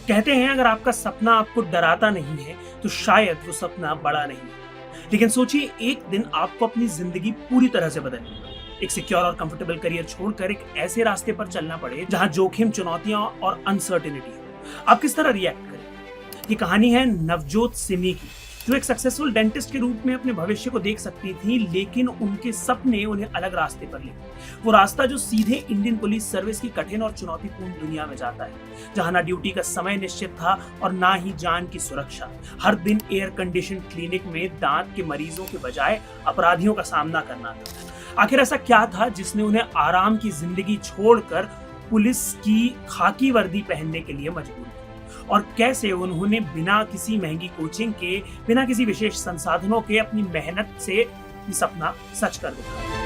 कहते हैं अगर आपका सपना आपको डराता नहीं है तो शायद वो सपना बड़ा नहीं है। लेकिन सोचिए, एक दिन आपको अपनी जिंदगी पूरी तरह से बदलनी पड़े, एक सिक्योर और कंफर्टेबल करियर छोड़कर एक ऐसे रास्ते पर चलना पड़े जहां जोखिम, चुनौतियां और अनसर्टेनिटी हो। आप किस तरह रिएक्ट करें? ये कहानी है नवजोत सिमी की, जो एक सक्सेसफुल डेंटिस्ट के रूप में अपने भविष्य को देख सकती थी, लेकिन उनके सपने उन्हें अलग रास्ते पर ले गए। वो रास्ता जो सीधे इंडियन पुलिस सर्विस की कठिन और चुनौतीपूर्ण दुनिया में जाता है, जहां ना ड्यूटी का समय निश्चित था और ना ही जान की सुरक्षा। हर दिन एयर कंडीशन क्लिनिक में दांत के मरीजों के बजाय अपराधियों का सामना करना था। आखिर ऐसा क्या था जिसने उन्हें आराम की जिंदगी छोड़कर पुलिस की खाकी वर्दी पहनने के लिए मजबूर किया? और कैसे उन्होंने बिना किसी महंगी कोचिंग के, बिना किसी विशेष संसाधनों के अपनी मेहनत से ये सपना सच कर दिखाया?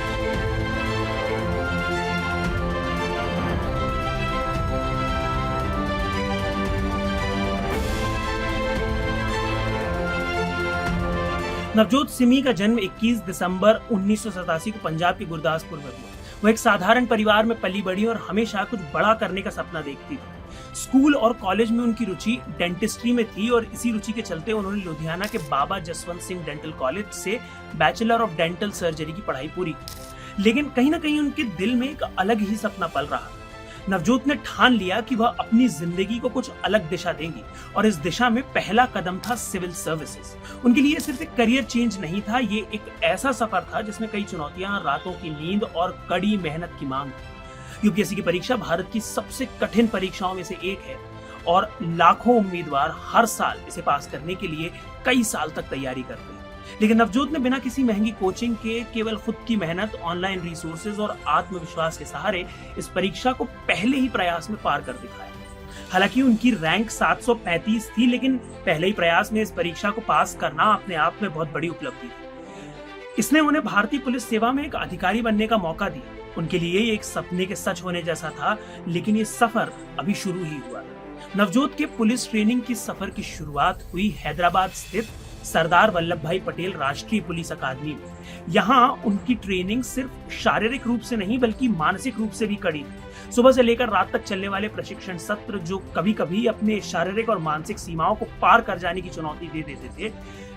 नवजोत सिमी का जन्म 21 दिसंबर 1987 को पंजाब के गुरदासपुर में हुआ। वो एक साधारण परिवार में पली बड़ी और हमेशा कुछ बड़ा करने का सपना देखती थी। स्कूल और कॉलेज में उनकी रुचि डेंटिस्ट्री में थी और इसी रुचि के चलते उन्होंने लुधियाना के बाबा जसवंत सिंह डेंटल कॉलेज से बैचलर ऑफ डेंटल सर्जरी की पढ़ाई पूरी की। लेकिन कहीं ना कहीं उनके दिल में एक अलग ही सपना पल रहा था। नवजोत ने ठान लिया कि वह अपनी जिंदगी को कुछ अलग दिशा देंगी और इस दिशा में पहला कदम था सिविल सर्विसेज। उनके लिए सिर्फ एक करियर चेंज नहीं था, ये एक ऐसा सफर था जिसमें कई चुनौतियां, रातों की नींद और कड़ी मेहनत की मांग थी। यूपीएससी की परीक्षा भारत की सबसे कठिन परीक्षाओं में से एक है और लाखों उम्मीदवार हर साल इसे पास करने के लिए कई साल तक तैयारी करते हैं। लेकिन नवजोत ने बिना किसी महंगी कोचिंग के, केवल खुद की मेहनत, ऑनलाइन रिसोर्सेज और आत्मविश्वास के सहारे इस परीक्षा को पहले ही प्रयास में पार कर दिखाया। हालांकि उनकी रैंक 735 थी, लेकिन पहले ही प्रयास में इस परीक्षा को पास करना अपने आप में बहुत बड़ी उपलब्धि थी। इसने उन्हें भारतीय पुलिस सेवा में एक अधिकारी बनने का मौका दिया। उनके लिए ये एक सपने के सच होने जैसा था, लेकिन ये सफर अभी शुरू ही हुआ था। नवजोत के पुलिस ट्रेनिंग की सफर की शुरुआत हुई हैदराबाद स्थित सरदार वल्लभ भाई पटेल राष्ट्रीय पुलिस अकादमी में। यहाँ उनकी ट्रेनिंग सिर्फ शारीरिक रूप से नहीं बल्कि मानसिक रूप से भी कड़ी थी। सुबह से लेकर रात तक चलने वाले प्रशिक्षण सत्र, जो कभी कभी अपने शारीरिक और मानसिक सीमाओं को पार कर जाने की चुनौती दे देते थे।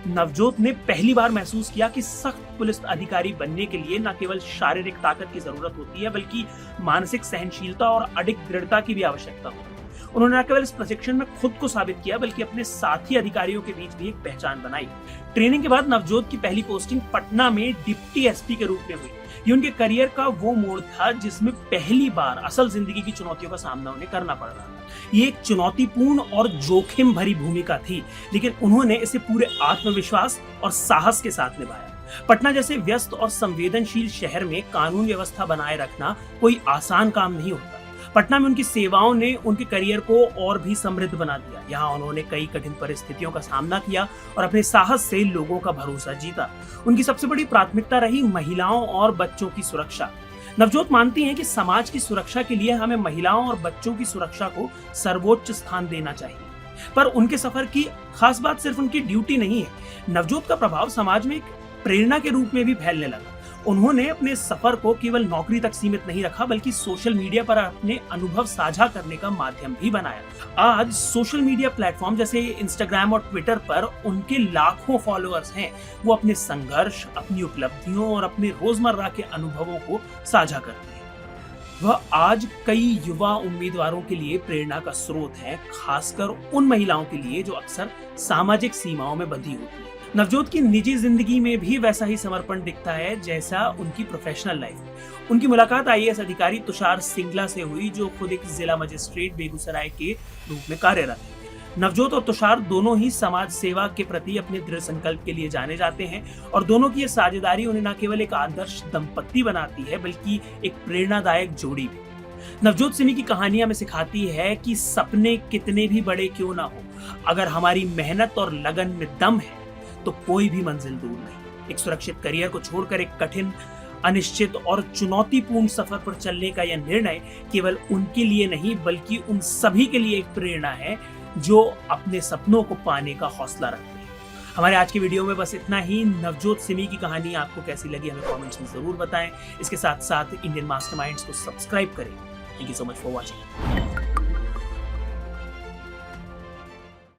नवजोत ने पहली बार महसूस किया कि सख्त पुलिस अधिकारी बनने के लिए न केवल शारीरिक ताकत की जरूरत होती है, बल्कि मानसिक सहनशीलता और अडिग दृढ़ता की भी आवश्यकता होती है। उन्होंने न केवल इस प्रशिक्षण में खुद को साबित किया, बल्कि अपने साथी अधिकारियों के बीच भी एक पहचान बनाई। ट्रेनिंग के बाद नवजोत की पहली पोस्टिंग पटना में डिप्टी एसपी के रूप में हुई। ये उनके करियर का वो मोड़ था जिसमें पहली बार असल जिंदगी की चुनौतियों का सामना उन्हें करना पड़ रहा था। ये एक चुनौतीपूर्ण और जोखिम भरी भूमिका थी, लेकिन उन्होंने इसे पूरे आत्मविश्वास और साहस के साथ निभाया। पटना जैसे व्यस्त और संवेदनशील शहर में कानून व्यवस्था बनाए रखना कोई आसान काम नहीं होता। पटना में उनकी सेवाओं ने उनके करियर को और भी समृद्ध बना दिया। यहाँ उन्होंने कई कठिन परिस्थितियों का सामना किया और अपने साहस से लोगों का भरोसा जीता। उनकी सबसे बड़ी प्राथमिकता रही महिलाओं और बच्चों की सुरक्षा। नवजोत मानती हैं कि समाज की सुरक्षा के लिए हमें महिलाओं और बच्चों की सुरक्षा को सर्वोच्च स्थान देना चाहिए। पर उनके सफर की खास बात सिर्फ उनकी ड्यूटी नहीं है। नवजोत का प्रभाव समाज में एक प्रेरणा के रूप में भी फैलने लगा। उन्होंने अपने सफर को केवल नौकरी तक सीमित नहीं रखा, बल्कि सोशल मीडिया पर अपने अनुभव साझा करने का माध्यम भी बनाया। आज सोशल मीडिया प्लेटफॉर्म जैसे इंस्टाग्राम और ट्विटर पर उनके लाखों फॉलोअर्स हैं। वो अपने संघर्ष, अपनी उपलब्धियों और अपने रोजमर्रा के अनुभवों को साझा करते हैं। वह आज कई युवा उम्मीदवारों के लिए प्रेरणा का स्रोत है, खासकर उन महिलाओं के लिए जो अक्सर सामाजिक सीमाओं में बंधी होती है। नवजोत की निजी जिंदगी में भी वैसा ही समर्पण दिखता है जैसा उनकी प्रोफेशनल लाइफ। उनकी मुलाकात आईएएस अधिकारी तुषार सिंगला से हुई, जो खुद एक जिला मजिस्ट्रेट बेगूसराय के रूप में कार्यरत है। नवजोत और तुषार दोनों ही समाज सेवा के प्रति अपने दृढ़ संकल्प के लिए जाने जाते हैं और दोनों की ये साझेदारी उन्हें न केवल एक आदर्श दंपत्ति बनाती है, बल्कि एक प्रेरणादायक जोड़ी भी। नवजोत सिमी की कहानियां हमें सिखाती है कि सपने कितने भी बड़े क्यों ना हो, अगर हमारी मेहनत और लगन में दम है तो कोई भी मंजिल दूर नहीं। एक सुरक्षित करियर को छोड़कर एक कठिन, अनिश्चित और चुनौतीपूर्ण सफर पर चलने का यह निर्णय केवल उनके लिए नहीं, बल्कि उन सभी के लिए एक प्रेरणा है जो अपने सपनों को पाने का हौसला रखते हैं। हमारे आज के वीडियो में बस इतना ही। नवजोत सिमी की कहानी आपको कैसी लगी हमें कमेंट्स में जरूर बताएं। इसके साथ साथ इंडियन मास्टरमाइंड्स को सब्सक्राइब करें। Thank you so much for watching.